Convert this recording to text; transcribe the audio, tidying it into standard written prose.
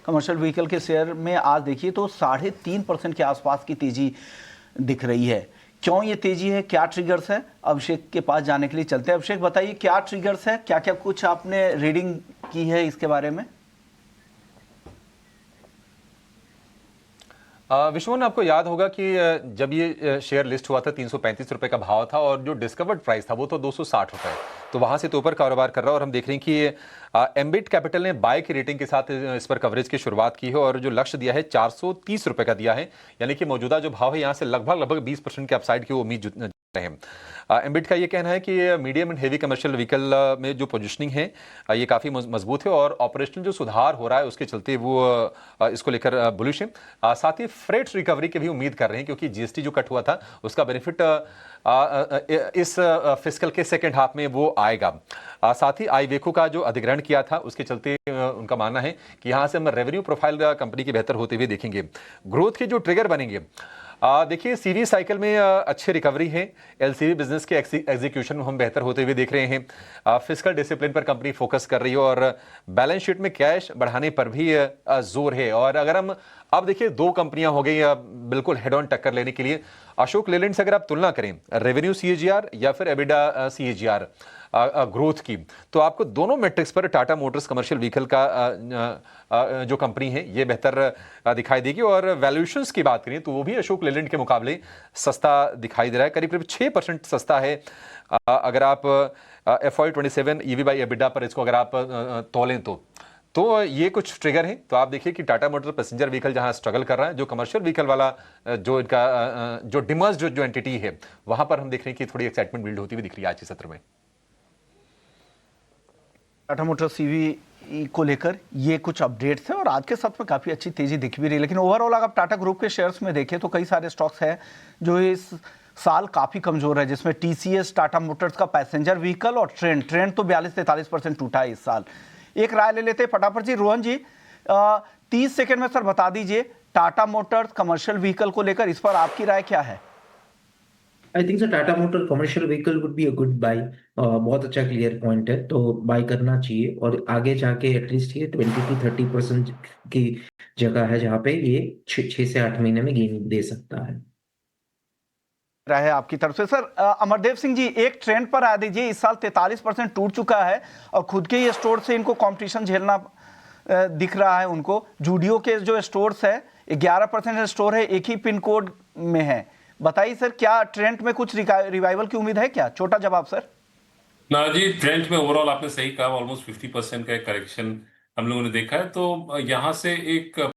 Commercial vehicle के share में आज देखिए तो 3.5% के आसपास की तेजी दिख रही है। क्यों ये तेजी है, क्या ट्रिगर्स है, अभिषेक के पास जाने के लिए चलते हैं। अभिषेक बताइए क्या ट्रिगर्स है, क्या क्या कुछ आपने रीडिंग की है इसके बारे में। विश्वन, आपको याद होगा कि जब ये शेयर लिस्ट हुआ था 335 रुपए का भाव था और जो डिस्कवर्ड प्राइस था वो तो 260 रुपए, तो वहां से तो ऊपर कारोबार कर रहा है। और हम देख रहे हैं कि एम्बिट कैपिटल ने बाय की रेटिंग के साथ इस पर कवरेज की शुरुआत की है और जो लक्ष्य दिया है 430 रुपए का दिया है, यानी कि मौजूदा जो भाव है यहाँ से लगभग 20% के अपसाइड की उम्मीद रहे हैं। एम्बिट का ये कहना है कि medium and heavy commercial vehicle में जो पोजीशनिंग है ये काफ़ी मजबूत है और ऑपरेशनल जो सुधार हो रहा है उसके चलते वो इसको लेकर बुलिश है। साथ ही फ्रेट रिकवरी की भी उम्मीद कर रहे हैं क्योंकि जीएसटी जो कट हुआ था उसका बेनिफिट इस फिस्कल के सेकेंड हाफ में वो आएगा। साथ ही आईवेको का जो अधिग्रहण किया था उसके चलते उनका मानना है कि यहाँ से हम रेवेन्यू प्रोफाइल कंपनी की बेहतर होते हुए देखेंगे। ग्रोथ के जो ट्रिगर बनेंगे, देखिए सीवी साइकिल में अच्छी रिकवरी है, एलसीवी बिजनेस के एग्जीक्यूशन में हम बेहतर होते हुए देख रहे हैं। फिस्कल डिसिप्लिन पर कंपनी फोकस कर रही है और बैलेंस शीट में कैश बढ़ाने पर भी जोर है। और अगर हम अब देखिए दो कंपनियां हो गई बिल्कुल हेड ऑन टक्कर लेने के लिए। अशोक लेलैंड से अगर आप तुलना करें रेवेन्यू सीएजीआर या फिर एबिडा सीएजीआर ग्रोथ की, तो आपको दोनों मैट्रिक्स पर टाटा मोटर्स कमर्शियल व्हीकल का जो कंपनी है ये बेहतर दिखाई देगी। और वैल्यूएशंस की बात करें तो वो भी अशोक लेलैंड के मुकाबले सस्ता दिखाई दे रहा है, करीब 6% सस्ता है। अगर आप FY27 EV बाई एबिडा पर इसको अगर आप तोलें तो ये कुछ ट्रिगर है। तो आप देखिए कि टाटा मोटर पैसेंजर व्हीकल जहां स्ट्रगल कर रहा है, जो कमर्शियल व्हीकल वाला जो इनका जो डिमर्ज जो एंटिटी है वहां पर हम देख रहे हैं कि थोड़ी एक्साइटमेंट बिल्ड होती हुई दिख रही है आज के सत्र में। टाटा मोटर सीवी को लेकर ये कुछ अपडेट्स है और आज के सत्र में काफी अच्छी तेजी दिख भी रही है। लेकिन ओवरऑल अगर टाटा ग्रुप के शेयर्स में देखें तो कई सारे स्टॉक्स हैं जो इस साल काफी कमजोर है, जिसमें टीसीएस, टाटा मोटर्स का पैसेंजर व्हीकल और ट्रेंड तो 42-43% टूटा है इस साल। एक राय ले लेते हैं फटाफट जी। रोहन जी 30 सेकेंड में सर बता दीजिए टाटा मोटर्स कमर्शियल व्हीकल को लेकर इस पर आपकी राय क्या है। I think sir Tata motor commercial vehicle would be a good buy. बहुत अच्छा क्लियर पॉइंट है, तो बाय करना चाहिए और आगे जाके एटलीस्ट ये 20-30% की जगह है जहाँ पे ये 6 से 8 महीने में गेन दे सकता है। रहे आपकी तरफ से सर। अमरदेव सिंह जी एक ट्रेंड पर आ दीजिए, इस साल 43% टूट चुका है और खुद के ही स्टोर से इनको कंपटीशन झेलना दिख रहा है उनको। जूडियो के जो स्टोर्स है 11% स्टोर है, एक ही पिन कोड में है। बताइए सर क्या ट्रेंड में कुछ रिवाइवल की उम्मीद है क्या? छोटा जवाब सर। ना जी, ट्रेंड में ओवरऑल आपने सही कहा, ऑलमोस्ट 50% का एक करेक्शन हम लोगों ने देखा है। तो यहाँ से एक